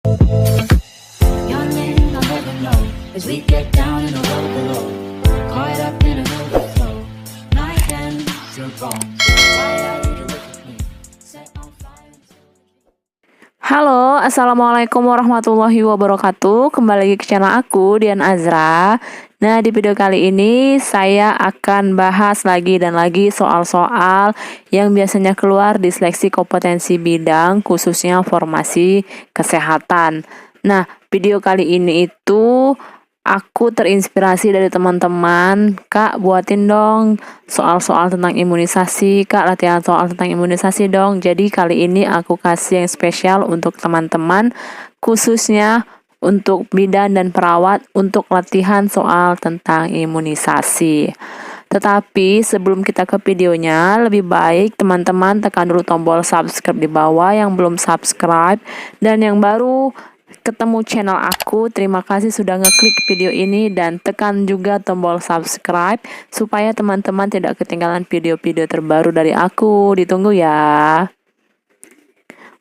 Yawning, I'll never know as we get down in the road below. Caught up in an overflow. Night ends are gone. Why you look at me? Set on fire. Halo, assalamualaikum warahmatullahi wabarakatuh. Kembali lagi ke channel aku, Dian Azra. Nah, di video kali ini saya akan bahas lagi dan lagi soal-soal yang biasanya keluar di seleksi kompetensi bidang, khususnya formasi kesehatan. Nah, video kali ini itu aku terinspirasi dari teman-teman. Kak, buatin dong soal-soal tentang imunisasi. Kak, latihan soal tentang imunisasi dong. Jadi kali ini aku kasih yang spesial untuk teman-teman, khususnya untuk bidan dan perawat untuk latihan soal tentang imunisasi. Tetapi sebelum kita ke videonya, lebih baik teman-teman tekan dulu tombol subscribe di bawah yang belum subscribe, dan yang baru ketemu channel aku, terima kasih sudah ngeklik video ini dan tekan juga tombol subscribe supaya teman-teman tidak ketinggalan video-video terbaru dari aku. Ditunggu ya.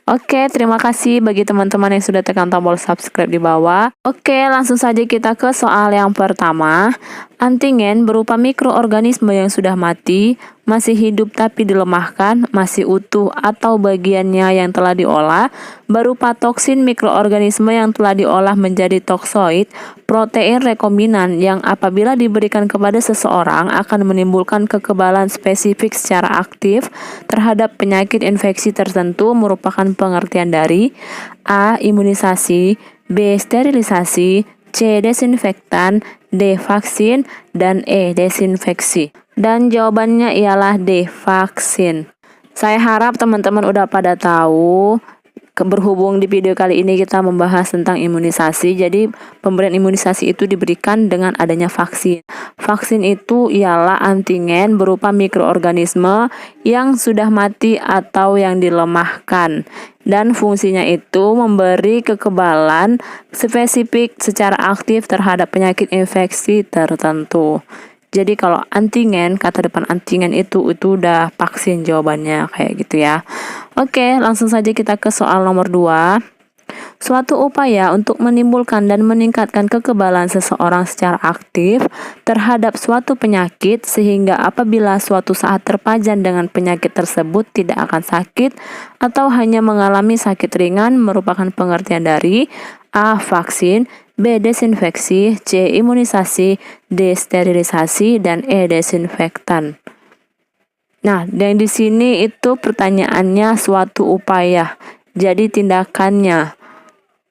Oke, terima kasih bagi teman-teman yang sudah tekan tombol subscribe di bawah. Oke, langsung saja kita ke soal yang pertama. Antingen berupa mikroorganisme yang sudah mati, masih hidup tapi dilemahkan, masih utuh atau bagiannya yang telah diolah, berupa toksin mikroorganisme yang telah diolah menjadi toksoid, protein rekombinan yang apabila diberikan kepada seseorang akan menimbulkan kekebalan spesifik secara aktif terhadap penyakit infeksi tertentu, merupakan pengertian dari A. Imunisasi, B. Sterilisasi, C. Desinfektan, D. Vaksin, dan E. Desinfeksi. Dan jawabannya ialah D. Vaksin. Saya harap teman-teman udah pada tahu. Berhubung di video kali ini kita membahas tentang imunisasi, jadi pemberian imunisasi itu diberikan dengan adanya vaksin. Vaksin itu ialah antingen berupa mikroorganisme yang sudah mati atau yang dilemahkan, dan fungsinya itu memberi kekebalan spesifik secara aktif terhadap penyakit infeksi tertentu. Jadi kalau antingen, kata depan antingen itu udah vaksin jawabannya, kayak gitu ya. Oke, langsung saja kita ke soal nomor 2. Suatu upaya untuk menimbulkan dan meningkatkan kekebalan seseorang secara aktif terhadap suatu penyakit sehingga apabila suatu saat terpajan dengan penyakit tersebut tidak akan sakit atau hanya mengalami sakit ringan, merupakan pengertian dari A. Vaksin, B. Desinfeksi, C. Imunisasi, D. Sterilisasi, dan E. Desinfektan. Nah, yang di sini itu pertanyaannya suatu upaya, jadi tindakannya.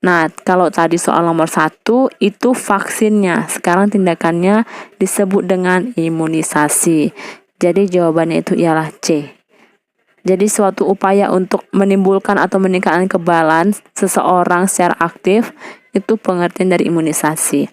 Nah, kalau tadi soal nomor 1 itu vaksinnya, sekarang tindakannya disebut dengan imunisasi. Jadi jawabannya itu ialah C. Jadi suatu upaya untuk menimbulkan atau meningkatkan kekebalan seseorang secara aktif itu pengertian dari imunisasi.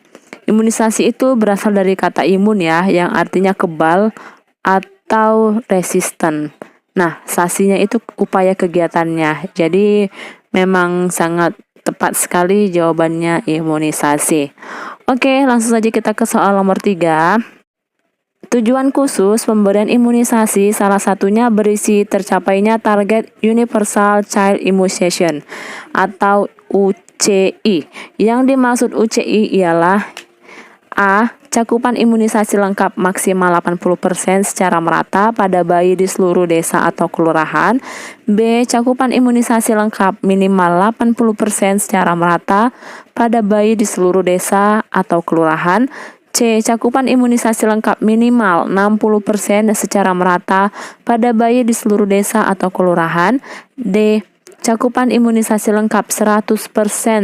Imunisasi itu berasal dari kata imun ya, yang artinya kebal atau resisten. Nah, sasinya itu upaya kegiatannya. Jadi memang sangat tepat sekali jawabannya imunisasi. Oke, langsung saja kita ke soal nomor 3. Tujuan khusus pemberian imunisasi salah satunya berisi tercapainya target Universal Child Immunization atau UCI. Yang dimaksud UCI ialah A. Cakupan imunisasi lengkap maksimal 80% secara merata pada bayi di seluruh desa atau kelurahan. B. Cakupan imunisasi lengkap minimal 80% secara merata pada bayi di seluruh desa atau kelurahan. C. Cakupan imunisasi lengkap minimal 60% secara merata pada bayi di seluruh desa atau kelurahan. D. Cakupan imunisasi lengkap 100%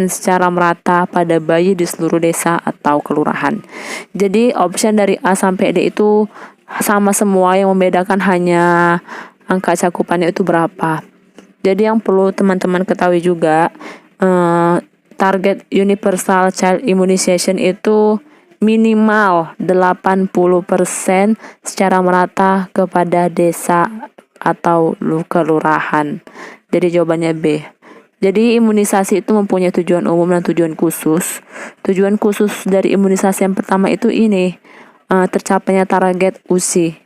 secara merata pada bayi di seluruh desa atau kelurahan. Jadi option dari A sampai D itu sama semua, yang membedakan hanya angka cakupannya itu berapa. Jadi yang perlu teman-teman ketahui juga, target Universal Child Immunization itu minimal 80% secara merata kepada desa atau kelurahan. Jadi jawabannya B. Jadi imunisasi itu mempunyai tujuan umum dan tujuan khusus. Tujuan khusus dari imunisasi yang pertama itu ini, tercapainya target UCI.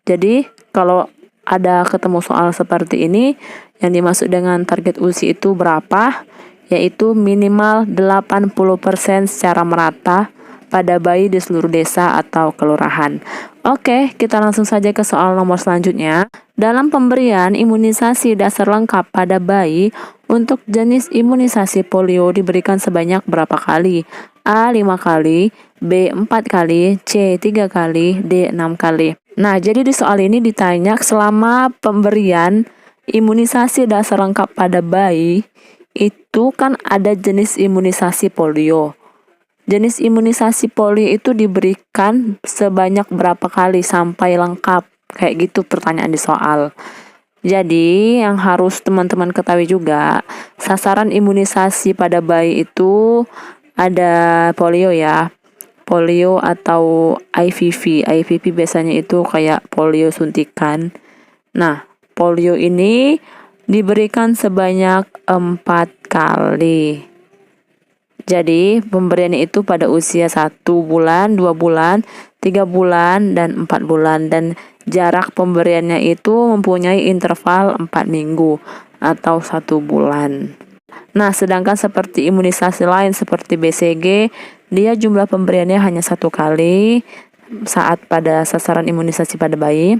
Jadi kalau ada ketemu soal seperti ini, yang dimaksud dengan target UCI itu berapa? yaitu minimal 80% secara merata pada bayi di seluruh desa atau kelurahan. Oke, kita langsung saja ke soal nomor selanjutnya. Dalam pemberian imunisasi dasar lengkap pada bayi, untuk jenis imunisasi polio diberikan sebanyak berapa kali? A. 5 kali, B. 4 kali, C. 3 kali, D. 6 kali. Nah, jadi di soal ini ditanya selama pemberian imunisasi dasar lengkap pada bayi, itu kan ada jenis imunisasi polio. Jenis imunisasi polio itu diberikan sebanyak berapa kali sampai lengkap? Kayak gitu pertanyaan di soal. Jadi yang harus teman-teman ketahui juga, sasaran imunisasi pada bayi itu ada polio ya. Polio atau IVV. IVV biasanya itu kayak polio suntikan. Nah, polio ini diberikan sebanyak 4 kali. Jadi pemberiannya itu pada usia 1 bulan, 2 bulan, 3 bulan, dan 4 bulan. Dan jarak pemberiannya itu mempunyai interval 4 minggu atau 1 bulan. Nah, sedangkan seperti imunisasi lain seperti BCG, dia jumlah pemberiannya hanya 1 kali saat pada sasaran imunisasi pada bayi.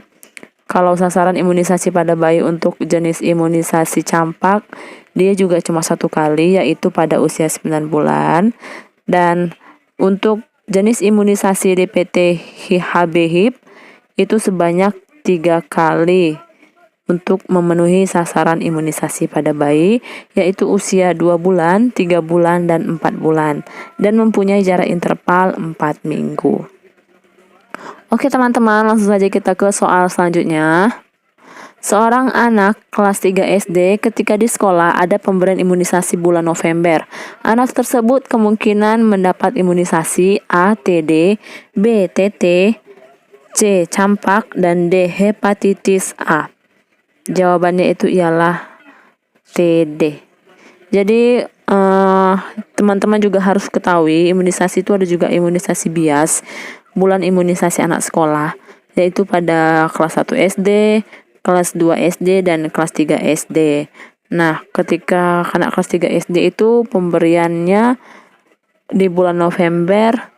Kalau sasaran imunisasi pada bayi untuk jenis imunisasi campak, dia juga cuma 1 kali, yaitu pada usia 9 bulan. Dan untuk jenis imunisasi DPT HB-HIB itu sebanyak 3 kali untuk memenuhi sasaran imunisasi pada bayi, yaitu usia 2 bulan, 3 bulan, dan 4 bulan, dan mempunyai jarak interval 4 minggu. Oke teman-teman, langsung saja kita ke soal selanjutnya. Seorang anak kelas 3 SD ketika di sekolah ada pemberian imunisasi bulan November. Anak tersebut kemungkinan mendapat imunisasi A. TD, B. TT, C. campak, dan D. hepatitis A. Jawabannya itu ialah TD. Jadi teman-teman juga harus ketahui imunisasi itu ada juga imunisasi bias. Bulan imunisasi anak sekolah, yaitu pada kelas 1 SD, kelas 2 SD, dan kelas 3 SD. Nah, ketika anak kelas 3 SD itu pemberiannya di bulan November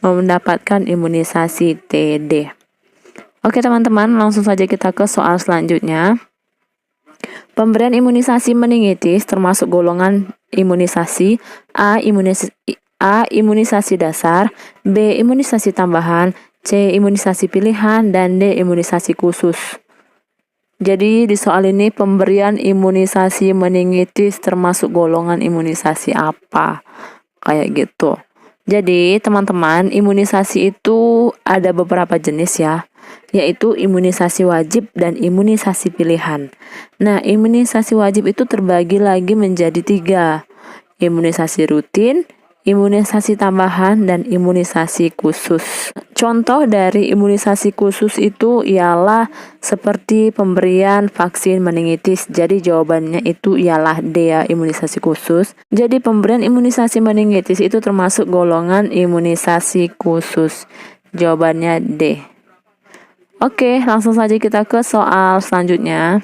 mendapatkan imunisasi TD. Oke teman-teman, langsung saja kita ke soal selanjutnya. Pemberian imunisasi meningitis termasuk golongan imunisasi A. Imunisasi dasar, B. Imunisasi tambahan, C. Imunisasi pilihan, dan D. Imunisasi khusus. Jadi di soal ini pemberian imunisasi meningitis termasuk golongan imunisasi apa? Kayak gitu. Jadi teman-teman, imunisasi itu ada beberapa jenis ya, yaitu imunisasi wajib dan imunisasi pilihan. Nah, imunisasi wajib itu terbagi lagi menjadi 3. Imunisasi rutin, imunisasi tambahan, dan imunisasi khusus. Contoh dari imunisasi khusus itu ialah seperti pemberian vaksin meningitis. Jadi jawabannya itu ialah D ya, imunisasi khusus. Jadi pemberian imunisasi meningitis itu termasuk golongan imunisasi khusus. Jawabannya D. Oke, langsung saja kita ke soal selanjutnya.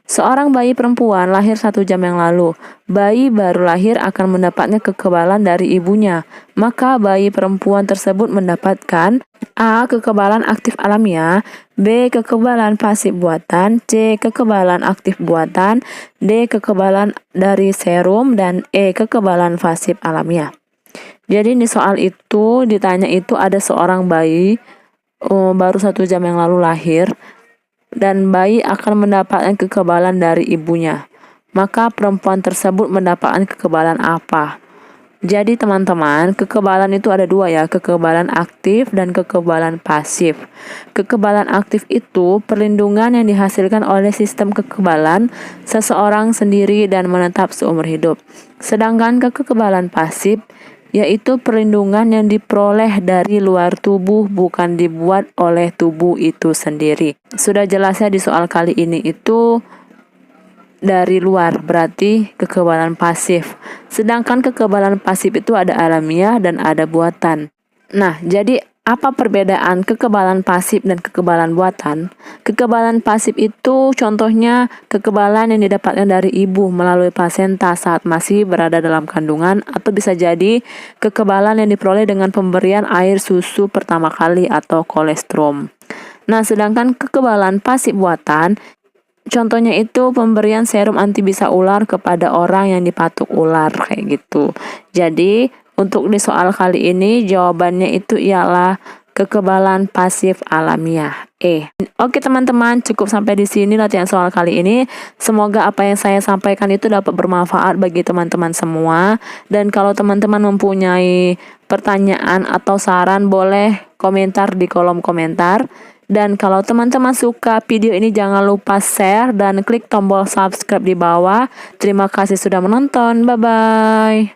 Seorang bayi perempuan lahir 1 jam yang lalu. Bayi baru lahir akan mendapatnya kekebalan dari ibunya. Maka bayi perempuan tersebut mendapatkan A. Kekebalan aktif alamiah, B. Kekebalan pasif buatan, C. Kekebalan aktif buatan, D. Kekebalan dari serum, dan E. Kekebalan pasif alamiah. Jadi di soal itu ditanya itu ada seorang bayi baru 1 jam yang lalu lahir, dan bayi akan mendapatkan kekebalan dari ibunya. Maka perempuan tersebut mendapatkan kekebalan apa? Jadi teman-teman, kekebalan itu ada 2 ya, kekebalan aktif dan kekebalan pasif. Kekebalan aktif itu perlindungan yang dihasilkan oleh sistem kekebalan seseorang sendiri dan menetap seumur hidup. Sedangkan kekebalan pasif yaitu perlindungan yang diperoleh dari luar tubuh, bukan dibuat oleh tubuh itu sendiri. Sudah jelas ya di soal kali ini itu dari luar, berarti kekebalan pasif. Sedangkan kekebalan pasif itu ada alamiah dan ada buatan. Nah, jadi Apa perbedaan kekebalan pasif dan kekebalan buatan? Kekebalan pasif itu contohnya kekebalan yang didapatkan dari ibu melalui plasenta saat masih berada dalam kandungan, atau bisa jadi kekebalan yang diperoleh dengan pemberian air susu pertama kali atau kolostrum. Nah, sedangkan kekebalan pasif buatan contohnya itu pemberian serum anti bisa ular kepada orang yang dipatuk ular kayak gitu. Jadi untuk di soal kali ini jawabannya itu ialah kekebalan pasif alamiah. Oke teman-teman, cukup sampai di sini latihan soal kali ini. Semoga apa yang saya sampaikan itu dapat bermanfaat bagi teman-teman semua. Dan kalau teman-teman mempunyai pertanyaan atau saran, boleh komentar di kolom komentar. Dan kalau teman-teman suka video ini, jangan lupa share dan klik tombol subscribe di bawah. Terima kasih sudah menonton. Bye-bye.